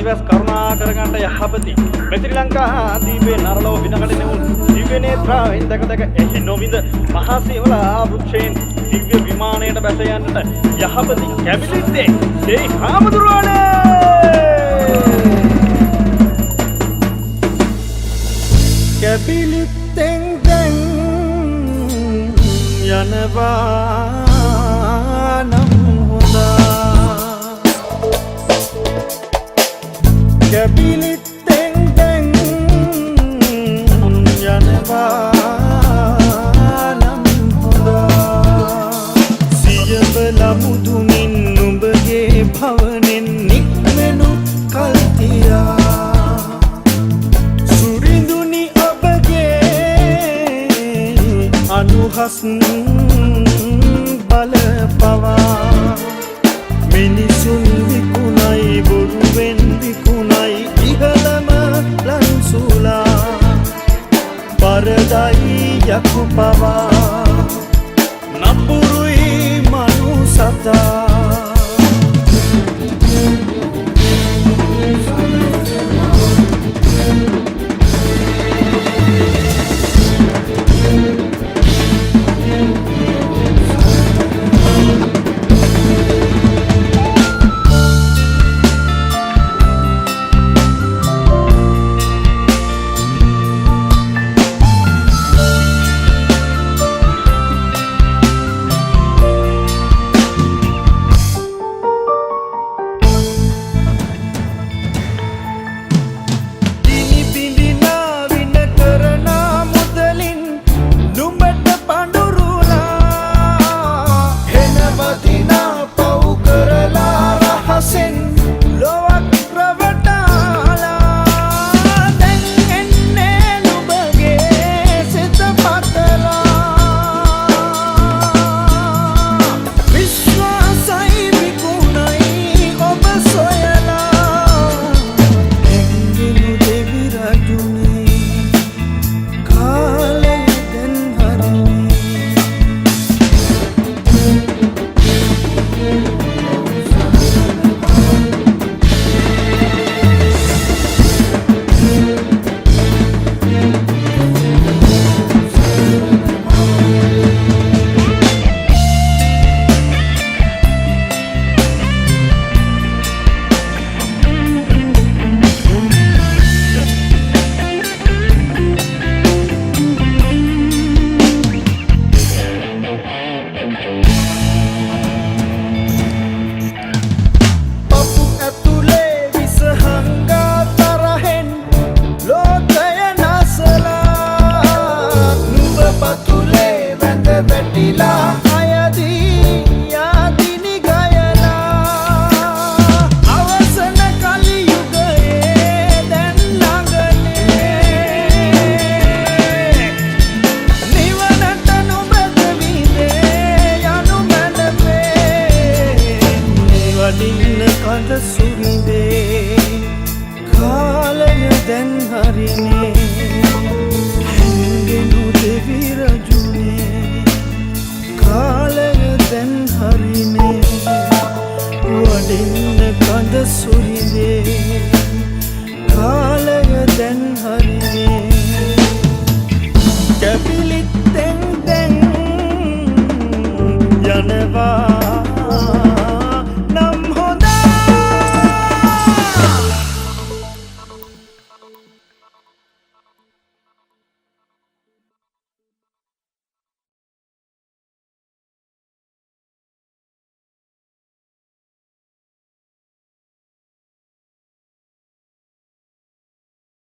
නිවස් කරුණා කරගන්න යහපති මෙ ශ්‍රී ලංකා දීපේ නරලෝ විනකට නෙවුන් දිව්‍ය නේත්‍රාවෙන් දැක දැක එහි නොවිඳ මහා සීවලා වෘක්ෂයෙන් දිව්‍ය විමානයට බැස යන්නට යහපති කැබිලිත්තේ ඒ හාමුදුරුවනේ කැබිලිත්තෙන් දැන් යනවා නම් හොඳා කැබිලිත්තෙන් දැන් යනවා නම් හොඳා සියඹ ලමුදුනින් නුඹගේ භවනෙන් නික්මෙනු කල්තියා සුරිඳුනි ඔබගේ අනුහස් බල පවා මිනිසුන් විකුණයි බොරුවෙන් විකුණයි ඉහළම ලන්සුලා පරදයි යකු පවා නපුරුයි මනුසතා